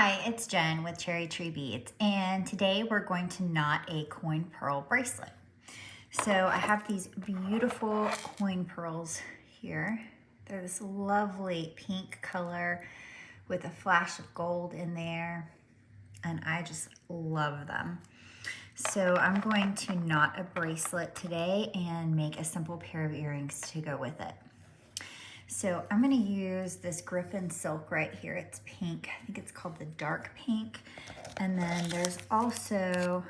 Hi, it's Jen with Cherry Tree Beads, and today we're going to knot a coin pearl bracelet. So I have these beautiful coin pearls here. They're this lovely pink color with a flash of gold in there, and I just love them. So I'm going to knot a bracelet today and make a simple pair of earrings to go with it. So I'm going to use this Griffin silk right here. It's pink. I think it's called the dark pink. And then there's also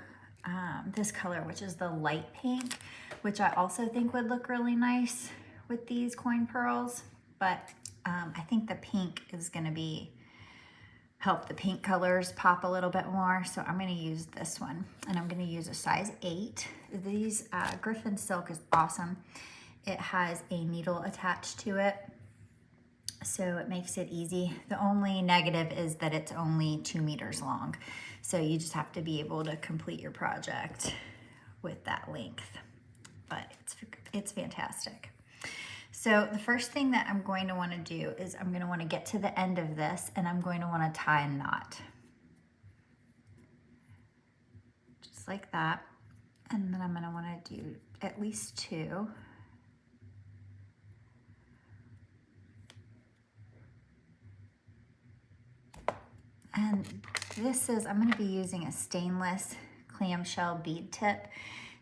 this color, which is the light pink, which I also think would look really nice with these coin pearls. But I think the pink is going to help the pink colors pop a little bit more. So I'm going to use this one, and I'm going to use a size 8. These Griffin silk is awesome. It has a needle attached to it, so it makes it easy. The only negative is that it's only 2 meters long. So you just have to be able to complete your project with that length, but it's fantastic. So the first thing that I'm going to want to do is I'm going to want to get to the end of this, and I'm going to want to tie a knot. Just like that. And then I'm going to want to do at least 2. And I'm going to be using a stainless clamshell bead tip.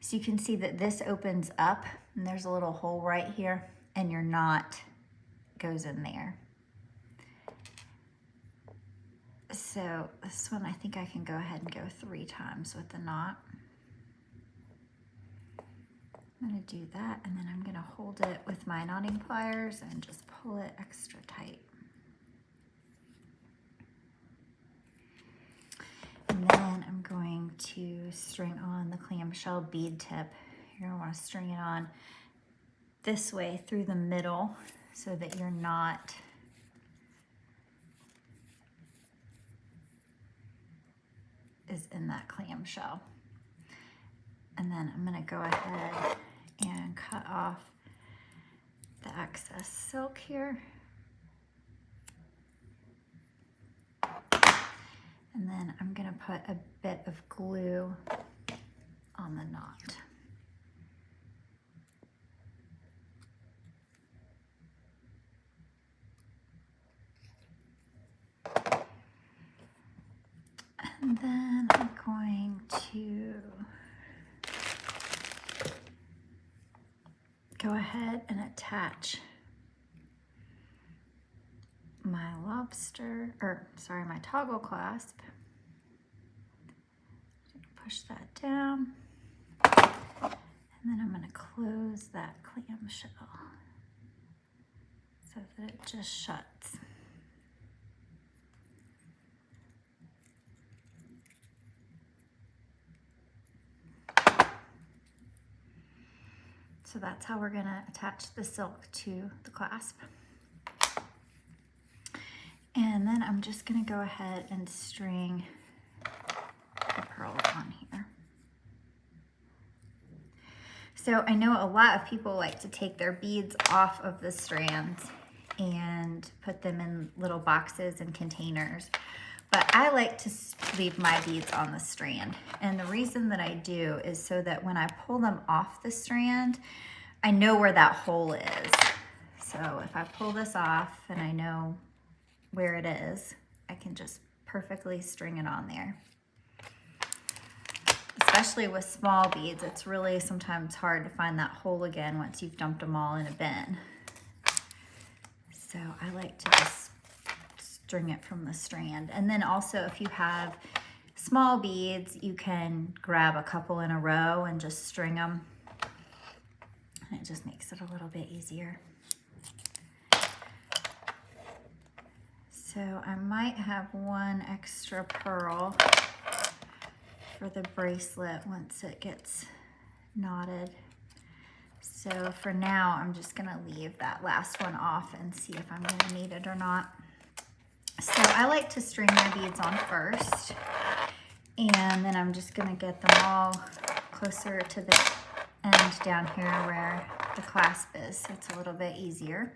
So you can see that this opens up, and there's a little hole right here, and your knot goes in there. So this one, I think I can go ahead and go 3 times with the knot. I'm going to do that, and then I'm going to hold it with my knotting pliers and just pull it extra tight. And then I'm going to string on the clamshell bead tip. You're going to want to string it on this way through the middle so that your knot is in that clamshell. And then I'm going to go ahead and cut off the excess silk here. And then I'm going to put a bit of glue on the knot. And then I'm going to go ahead and attach my my toggle clasp. Push that down, and then I'm going to close that clamshell so that it just shuts. So that's how we're going to attach the silk to the clasp. And then I'm just going to go ahead and string the pearls on here. So I know a lot of people like to take their beads off of the strands and put them in little boxes and containers, but I like to leave my beads on the strand. And the reason that I do is so that when I pull them off the strand, I know where that hole is. So if I pull this off and I know where it is, I can just perfectly string it on there. Especially with small beads, it's really sometimes hard to find that hole again once you've dumped them all in a bin. So I like to just string it from the strand. And then also, if you have small beads, you can grab a couple in a row and just string them. And it just makes it a little bit easier. So I might have one extra pearl for the bracelet once it gets knotted. So for now, I'm just gonna leave that last one off and see if I'm gonna need it or not. So I like to string my beads on first, and then I'm just gonna get them all closer to the end down here where the clasp is, so it's a little bit easier.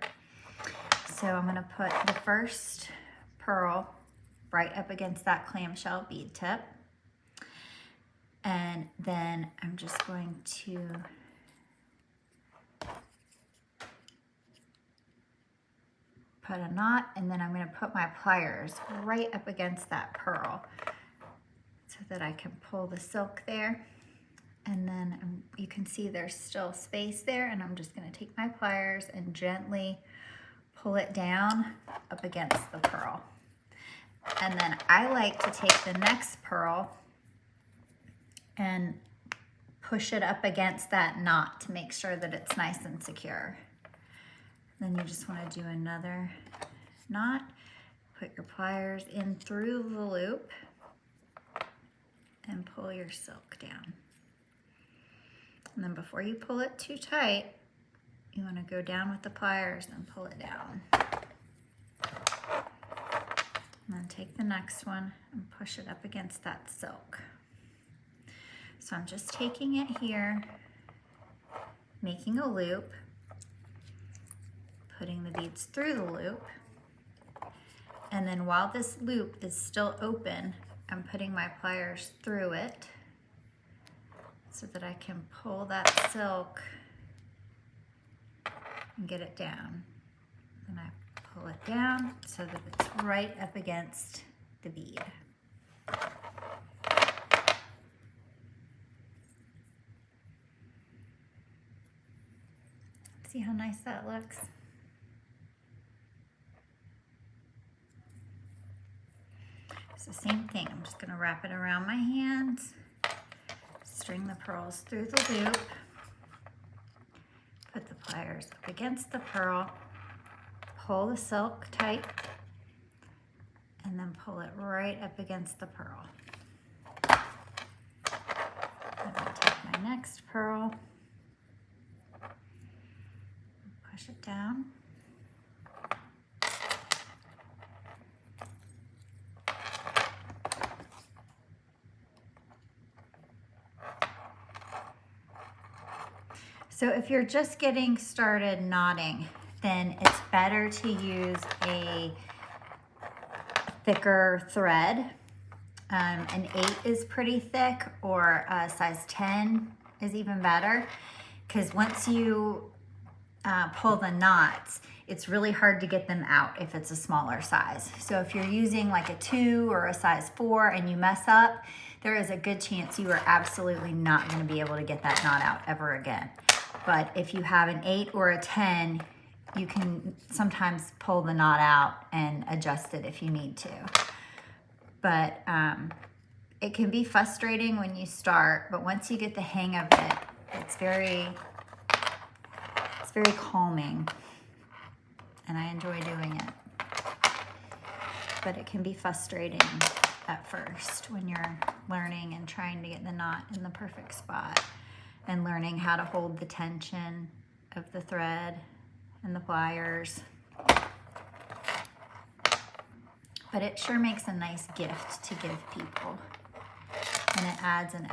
So I'm gonna put the first pearl right up against that clamshell bead tip. And then I'm just going to put a knot, and then I'm going to put my pliers right up against that pearl so that I can pull the silk there. And then you can see there's still space there, and I'm just going to take my pliers and gently pull it down up against the pearl. And then I like to take the next pearl and push it up against that knot to make sure that it's nice and secure. Then you just want to do another knot, put your pliers in through the loop, and pull your silk down. And then before you pull it too tight, you want to go down with the pliers and pull it down. And then take the next one and push it up against that silk. So I'm just taking it here, making a loop, putting the beads through the loop, and then while this loop is still open, I'm putting my pliers through it so that I can pull that silk and get it down. Then I pull it down so that it's right up against the bead. See how nice that looks? It's the same thing. I'm just going to wrap it around my hands, string the pearls through the loop, put the pliers up against the pearl, pull the silk tight, and then pull it right up against the pearl. I'm going to take my next pearl, push it down, so if you're just getting started knotting, then it's better to use a thicker thread. An 8 is pretty thick, or a size 10 is even better, because once you pull the knots, it's really hard to get them out if it's a smaller size. So if you're using like a 2 or a size 4 and you mess up, there is a good chance you are absolutely not going to be able to get that knot out ever again. But if you have an 8 or a 10, you can sometimes pull the knot out and adjust it if you need to. But it can be frustrating when you start, but once you get the hang of it, it's very calming, and I enjoy doing it. But it can be frustrating at first when you're learning and trying to get the knot in the perfect spot and learning how to hold the tension of the thread and the pliers. But it sure makes a nice gift to give people, and it adds an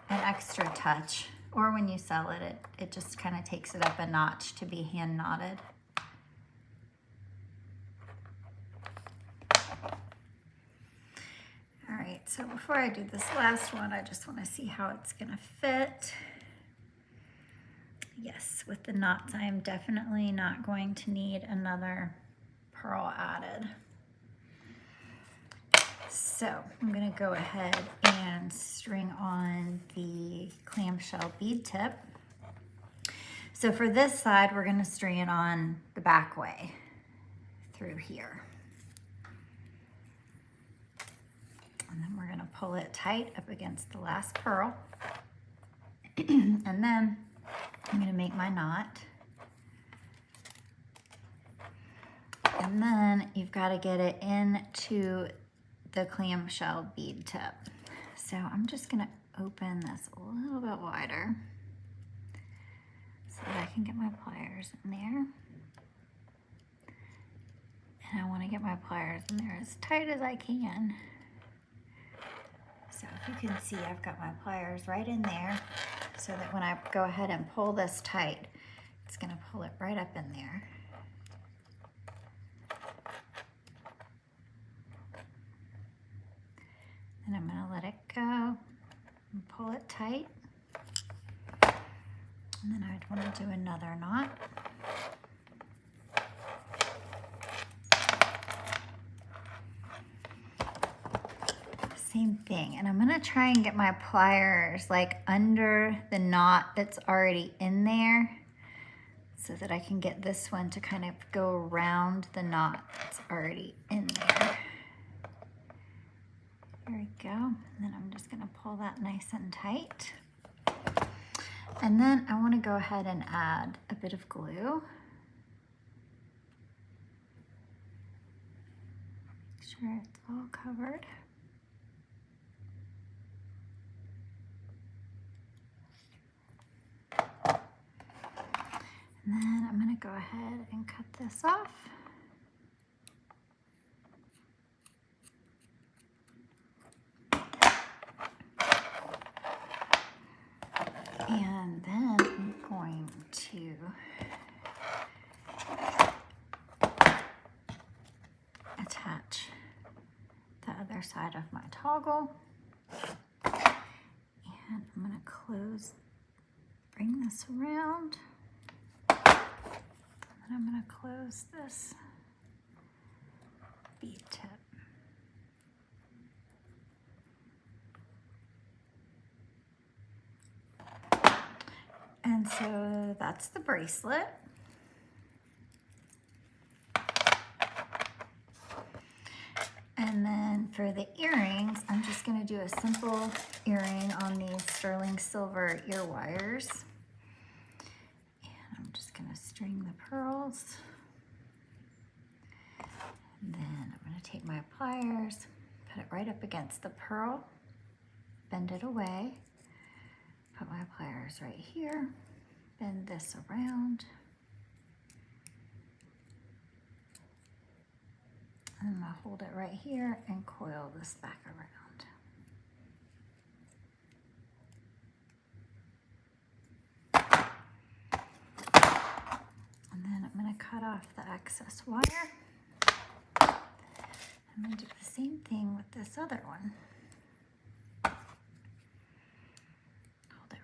extra touch. Or when you sell it, it just kind of takes it up a notch to be hand knotted. All right, so before I do this last one, I just want to see how it's going to fit. Yes, with the knots, I am definitely not going to need another pearl added. So I'm going to go ahead and string on the clamshell bead tip. So for this side, we're going to string it on the back way through here. And then we're going to pull it tight up against the last pearl. And then I'm going to make my knot. And then you've got to get it into the clamshell bead tip. So I'm just going to open this a little bit wider so that I can get my pliers in there. And I want to get my pliers in there as tight as I can. So if you can see, I've got my pliers right in there so that when I go ahead and pull this tight, it's going to pull it right up in there. And I'm gonna let it go and pull it tight. And then I'd want to do another knot. Same thing. And I'm gonna try and get my pliers like under the knot that's already in there so that I can get this one to kind of go around the knot that's already in there. There we go. And then I'm just gonna pull that nice and tight. And then I want to go ahead and add a bit of glue. Make sure it's all covered. And then I'm going to go ahead and cut this off. And then I'm going to attach the other side of my toggle. And I'm going to bring this around. And then I'm going to close this bead tip. And so that's the bracelet. And then for the earrings, I'm just going to do a simple earring on these sterling silver ear wires. And I'm just going to string the pearls. And then I'm going to take my pliers, put it right up against the pearl, bend it away. Put my pliers right here, bend this around, and I'm going to hold it right here and coil this back around. And then I'm going to cut off the excess wire. I'm going to do the same thing with this other one.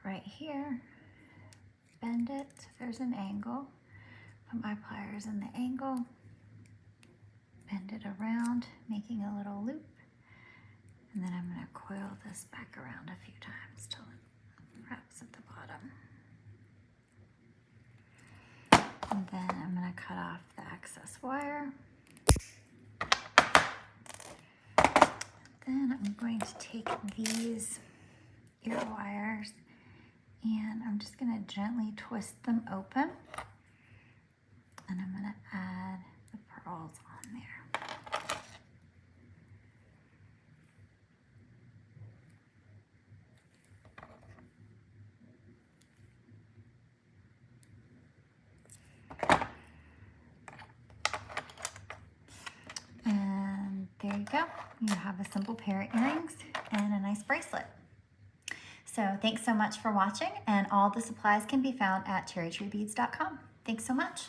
Right here, bend it so there's an angle, put my pliers in the angle, bend it around, making a little loop, and then I'm going to coil this back around a few times till it wraps at the bottom. And then I'm going to cut off the excess wire. Then I'm going to take these ear wires and I'm just going to gently twist them open, and I'm going to add the pearls on there. And there you go. You have a simple pair of earrings and a nice bracelet. So thanks so much for watching, and all the supplies can be found at cherrytreebeads.com. Thanks so much.